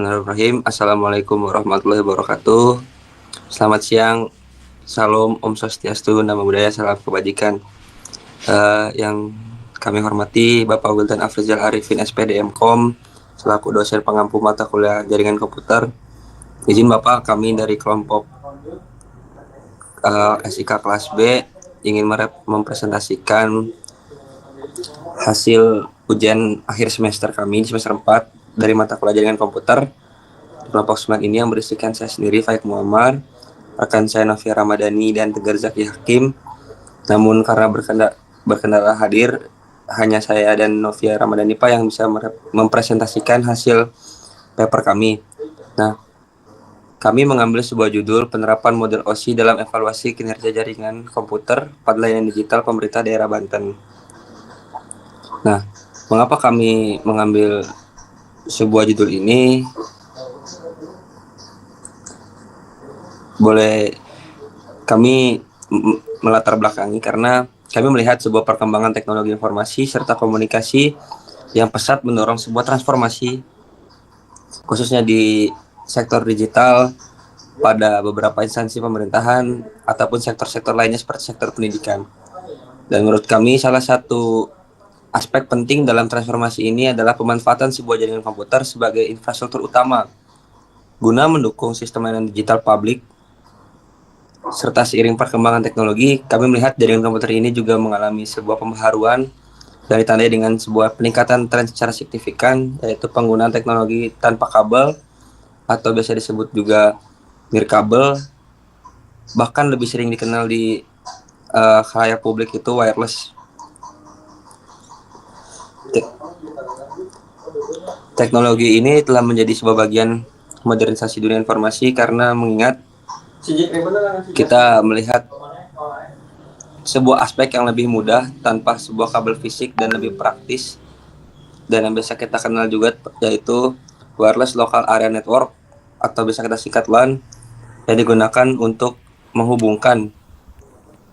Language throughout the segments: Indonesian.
Bismillahirrahmanirrahim. Assalamualaikum warahmatullahi wabarakatuh. Selamat siang, salam Om Swastiastu, Namo Buddhaya, salam kebajikan. Yang kami hormati Bapak Wildan Afrizal Arifin SPD MKom selaku dosen pengampu mata kuliah jaringan komputer. Izin Bapak, kami dari kelompok SIK kelas B ingin mempresentasikan hasil ujian akhir semester kami di semester 4 dari mata kuliah jaringan komputer. Kelompok 9 ini yang berisikan saya sendiri, Faik Muhammad, rekan saya Novia Ramadhani dan Tegar Zaki Hakim. Namun karena berkendala hadir, hanya saya dan Novia Ramadhani Pak yang bisa mempresentasikan hasil paper kami. Nah, kami mengambil sebuah judul penerapan model OSI dalam evaluasi kinerja jaringan komputer pada layanan digital pemerintah daerah Banten. Nah, mengapa kami mengambil sebuah judul ini? Boleh kami melatar belakangi karena kami melihat sebuah perkembangan teknologi informasi serta komunikasi yang pesat mendorong sebuah transformasi khususnya di sektor digital pada beberapa instansi pemerintahan ataupun sektor-sektor lainnya seperti sektor pendidikan. Dan menurut kami salah satu aspek penting dalam transformasi ini adalah pemanfaatan sebuah jaringan komputer sebagai infrastruktur utama guna mendukung sistem layanan digital publik. Serta seiring perkembangan teknologi, kami melihat jaringan komputer ini juga mengalami sebuah pembaharuan dan ditandai dengan sebuah peningkatan tren secara signifikan, yaitu penggunaan teknologi tanpa kabel atau biasa disebut juga nirkabel, bahkan lebih sering dikenal di khalayak publik itu wireless. Teknologi ini telah menjadi sebuah bagian modernisasi dunia informasi karena mengingat kita melihat sebuah aspek yang lebih mudah tanpa sebuah kabel fisik dan lebih praktis, dan yang biasa kita kenal juga yaitu wireless local area network atau bisa kita singkat LAN, yang digunakan untuk menghubungkan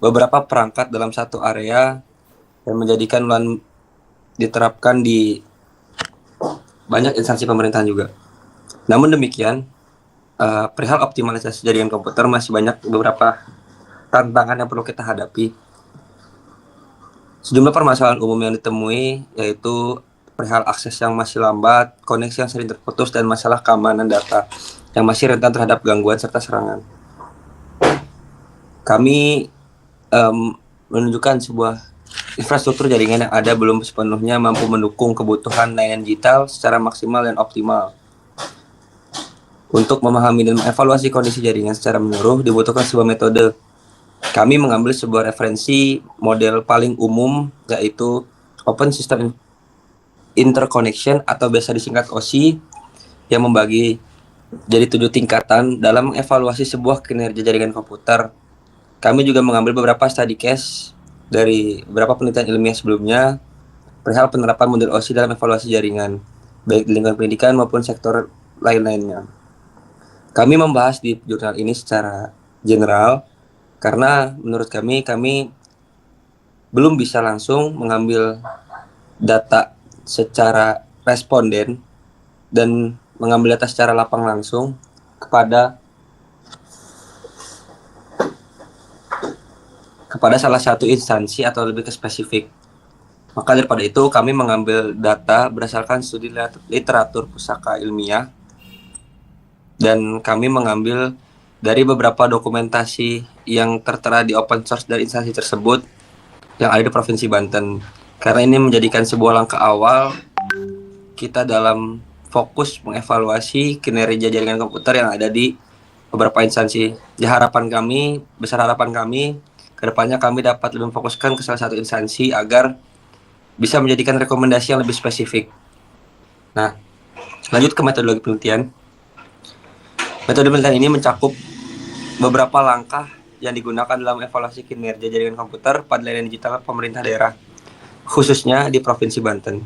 beberapa perangkat dalam satu area dan menjadikan LAN diterapkan di banyak instansi pemerintahan juga. Namun demikian, perihal optimalisasi jaringan komputer masih banyak beberapa tantangan yang perlu kita hadapi. Sejumlah permasalahan umum yang ditemui yaitu perihal akses yang masih lambat, koneksi yang sering terputus, dan masalah keamanan data yang masih rentan terhadap gangguan serta serangan. Kami menunjukkan sebuah infrastruktur jaringan yang ada belum sepenuhnya mampu mendukung kebutuhan layanan digital secara maksimal dan optimal. Untuk memahami dan mengevaluasi kondisi jaringan secara menyeluruh dibutuhkan sebuah metode. Kami mengambil sebuah referensi model paling umum yaitu Open System Interconnection atau biasa disingkat OSI, yang membagi jadi 7 tingkatan dalam mengevaluasi sebuah kinerja jaringan komputer. Kami juga mengambil beberapa study case dari beberapa penelitian ilmiah sebelumnya perihal penerapan model OSI dalam evaluasi jaringan, baik di lingkungan pendidikan maupun sektor lain-lainnya. Kami membahas di jurnal ini secara general karena menurut kami belum bisa langsung mengambil data secara responden dan mengambil data secara lapang langsung kepada salah satu instansi atau lebih ke spesifik. Maka daripada itu kami mengambil data berdasarkan studi literatur pusaka ilmiah, dan kami mengambil dari beberapa dokumentasi yang tertera di open source dari instansi tersebut yang ada di Provinsi Banten. Karena ini menjadikan sebuah langkah awal kita dalam fokus mengevaluasi kinerja jaringan komputer yang ada di beberapa instansi. Besar harapan kami, kedepannya kami dapat lebih memfokuskan ke salah satu instansi agar bisa menjadikan rekomendasi yang lebih spesifik. Nah, lanjut ke metodologi penelitian. Metode penelitian ini mencakup beberapa langkah yang digunakan dalam evaluasi kinerja jaringan komputer pada layanan digital pemerintah daerah, khususnya di Provinsi Banten.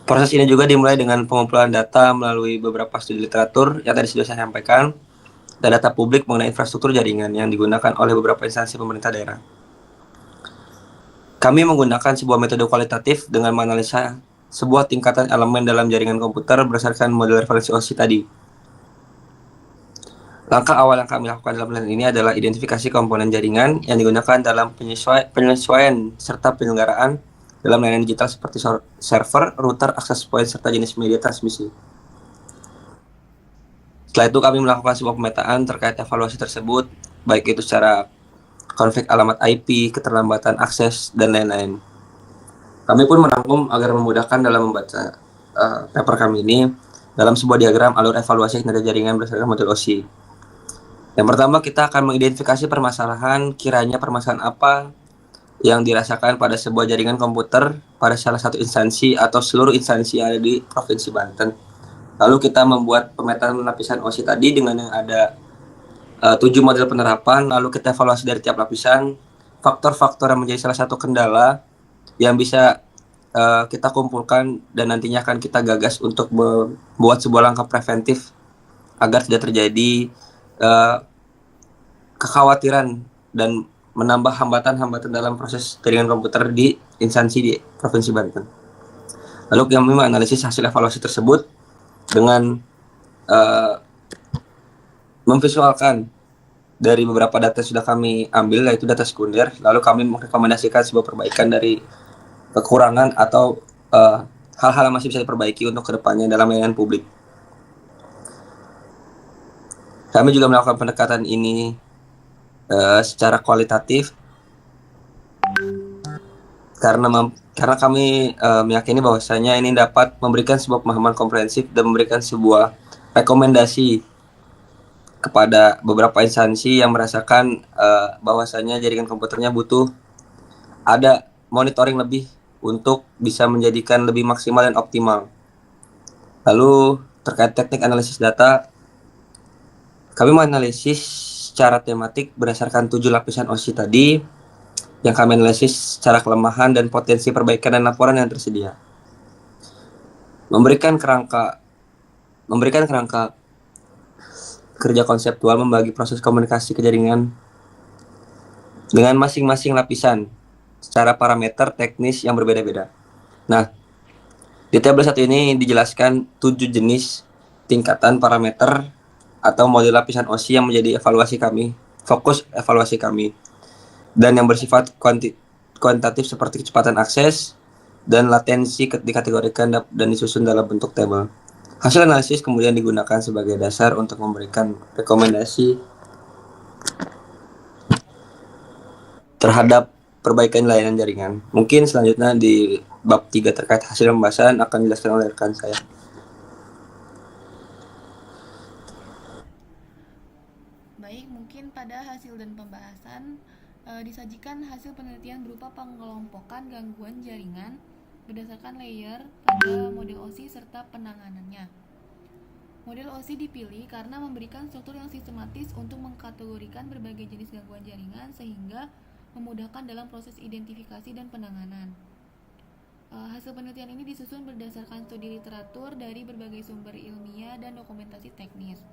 Proses ini juga dimulai dengan pengumpulan data melalui beberapa studi literatur yang tadi sudah saya sampaikan, dan data publik mengenai infrastruktur jaringan yang digunakan oleh beberapa instansi pemerintah daerah. Kami menggunakan sebuah metode kualitatif dengan menganalisa sebuah tingkatan elemen dalam jaringan komputer berdasarkan model referensi OSI tadi. Langkah awal yang kami lakukan dalam penelitian ini adalah identifikasi komponen jaringan yang digunakan dalam penyesuaian serta penyelenggaraan dalam layanan digital seperti server, router, access point, serta jenis media transmisi. Setelah itu kami melakukan sebuah pemetaan terkait evaluasi tersebut, baik itu secara konflik alamat IP, keterlambatan akses, dan lain-lain. Kami pun merangkum agar memudahkan dalam membaca paper kami ini dalam sebuah diagram alur evaluasi kinerja jaringan berdasarkan model OSI. Yang pertama, kita akan mengidentifikasi permasalahan, kiranya permasalahan apa yang dirasakan pada sebuah jaringan komputer pada salah satu instansi atau seluruh instansi yang ada di Provinsi Banten. Lalu kita membuat pemetaan lapisan OSI tadi dengan yang ada 7 model penerapan, lalu kita evaluasi dari tiap lapisan, faktor-faktor yang menjadi salah satu kendala yang bisa kita kumpulkan dan nantinya akan kita gagas untuk membuat sebuah langkah preventif agar tidak terjadi kekhawatiran dan menambah hambatan-hambatan dalam proses jaringan komputer di instansi di Provinsi Banten. Lalu kami menganalisis hasil evaluasi tersebut dengan memvisualkan dari beberapa data yang sudah kami ambil, yaitu data sekunder. Lalu kami merekomendasikan sebuah perbaikan dari kekurangan atau hal-hal yang masih bisa diperbaiki untuk kedepannya dalam layanan publik. Kami juga melakukan pendekatan ini secara kualitatif karena kami meyakini bahwasanya ini dapat memberikan sebuah pemahaman komprehensif dan memberikan sebuah rekomendasi kepada beberapa instansi yang merasakan bahwasanya jaringan komputernya butuh ada monitoring lebih untuk bisa menjadikan lebih maksimal dan optimal. Lalu terkait teknik analisis data, kami menganalisis secara tematik berdasarkan 7 lapisan OSI tadi yang kami analisis secara kelemahan dan potensi perbaikan dan laporan yang tersedia. Memberikan kerangka kerja konseptual membagi proses komunikasi ke jaringan dengan masing-masing lapisan secara parameter teknis yang berbeda-beda. Nah, di tabel 1 ini dijelaskan 7 jenis tingkatan parameter atau model lapisan OSI yang menjadi fokus evaluasi kami, dan yang bersifat kuantitatif seperti kecepatan akses dan latensi dikategorikan dan disusun dalam bentuk tabel. Hasil analisis kemudian digunakan sebagai dasar untuk memberikan rekomendasi terhadap perbaikan layanan jaringan. Mungkin selanjutnya di bab 3 terkait hasil pembahasan akan dijelaskan oleh rekan saya. Baik, mungkin pada hasil dan pembahasan disajikan hasil penelitian berupa pengelompokan gangguan jaringan berdasarkan layer pada model OSI serta penanganannya. Model OSI dipilih karena memberikan struktur yang sistematis untuk mengkategorikan berbagai jenis gangguan jaringan sehingga memudahkan dalam proses identifikasi dan penanganan. Hasil penelitian ini disusun berdasarkan studi literatur dari berbagai sumber ilmiah dan dokumentasi teknis.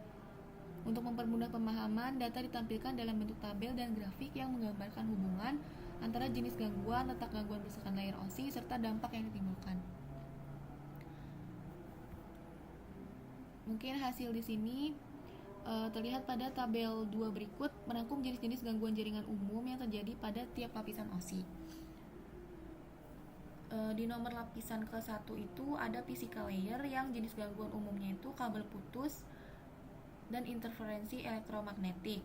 Untuk mempermudah pemahaman, data ditampilkan dalam bentuk tabel dan grafik yang menggambarkan hubungan antara jenis gangguan, letak gangguan berdasarkan layer OSI, serta dampak yang ditimbulkan. Mungkin hasil di sini terlihat pada tabel 2 berikut merangkum jenis-jenis gangguan jaringan umum yang terjadi pada tiap lapisan OSI. Di nomor lapisan ke-1 itu ada physical layer yang jenis gangguan umumnya itu kabel putus dan interferensi elektromagnetik.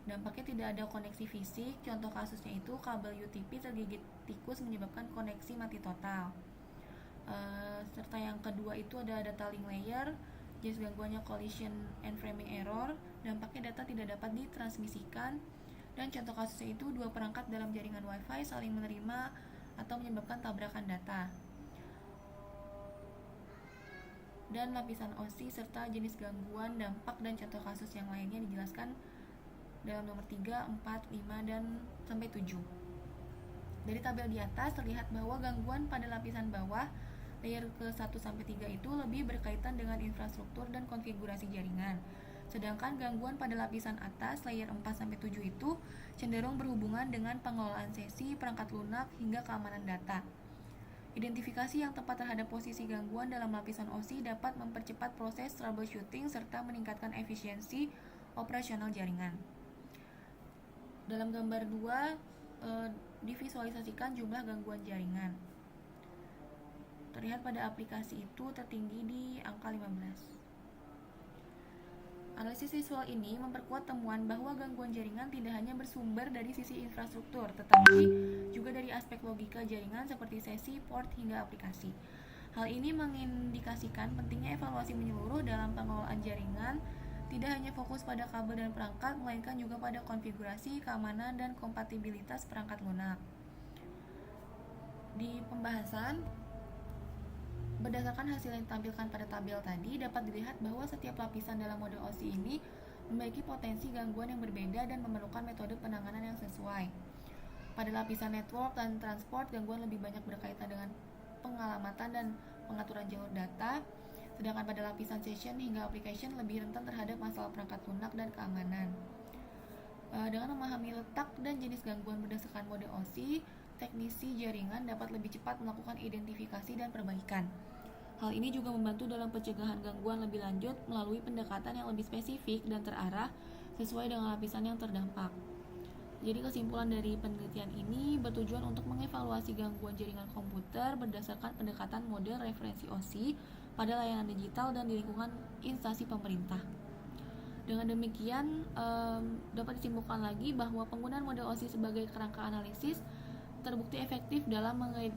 Dampaknya tidak ada koneksi fisik, contoh kasusnya itu kabel UTP tergigit tikus menyebabkan koneksi mati total. Serta yang kedua itu ada data link layer, jenis gangguannya collision and framing error, dampaknya data tidak dapat ditransmisikan, dan contoh kasusnya itu dua perangkat dalam jaringan WiFi saling menerima atau menyebabkan tabrakan data. Dan lapisan OSI serta jenis gangguan, dampak, dan contoh kasus yang lainnya dijelaskan dalam nomor 3, 4, 5, dan sampai 7. Dari tabel di atas terlihat bahwa gangguan pada lapisan bawah layer ke-1 sampai 3 itu lebih berkaitan dengan infrastruktur dan konfigurasi jaringan. Sedangkan gangguan pada lapisan atas layer 4 sampai 7 itu cenderung berhubungan dengan pengelolaan sesi, perangkat lunak, hingga keamanan data. Identifikasi yang tepat terhadap posisi gangguan dalam lapisan OSI dapat mempercepat proses troubleshooting serta meningkatkan efisiensi operasional jaringan. Dalam gambar 2 divisualisasikan jumlah gangguan jaringan. Terlihat pada aplikasi itu tertinggi di angka 15. Analisis visual ini memperkuat temuan bahwa gangguan jaringan tidak hanya bersumber dari sisi infrastruktur, tetapi juga dari aspek logika jaringan seperti sesi, port, hingga aplikasi. Hal ini mengindikasikan pentingnya evaluasi menyeluruh dalam pengelolaan jaringan, tidak hanya fokus pada kabel dan perangkat, melainkan juga pada konfigurasi, keamanan, dan kompatibilitas perangkat lunak. Di pembahasan, berdasarkan hasil yang ditampilkan pada tabel tadi, dapat dilihat bahwa setiap lapisan dalam model OSI ini memiliki potensi gangguan yang berbeda dan memerlukan metode penanganan yang sesuai. Pada lapisan network dan transport, gangguan lebih banyak berkaitan dengan pengalamatan dan pengaturan jalur data, sedangkan pada lapisan session hingga application lebih rentan terhadap masalah perangkat lunak dan keamanan. Dengan memahami letak dan jenis gangguan berdasarkan model OSI, teknisi jaringan dapat lebih cepat melakukan identifikasi dan perbaikan. Hal ini juga membantu dalam pencegahan gangguan lebih lanjut melalui pendekatan yang lebih spesifik dan terarah sesuai dengan lapisan yang terdampak. Jadi kesimpulan dari penelitian ini bertujuan untuk mengevaluasi gangguan jaringan komputer berdasarkan pendekatan model referensi OSI pada layanan digital dan di lingkungan instansi pemerintah. Dengan demikian, dapat disimpulkan lagi bahwa penggunaan model OSI sebagai kerangka analisis terbukti efektif dalam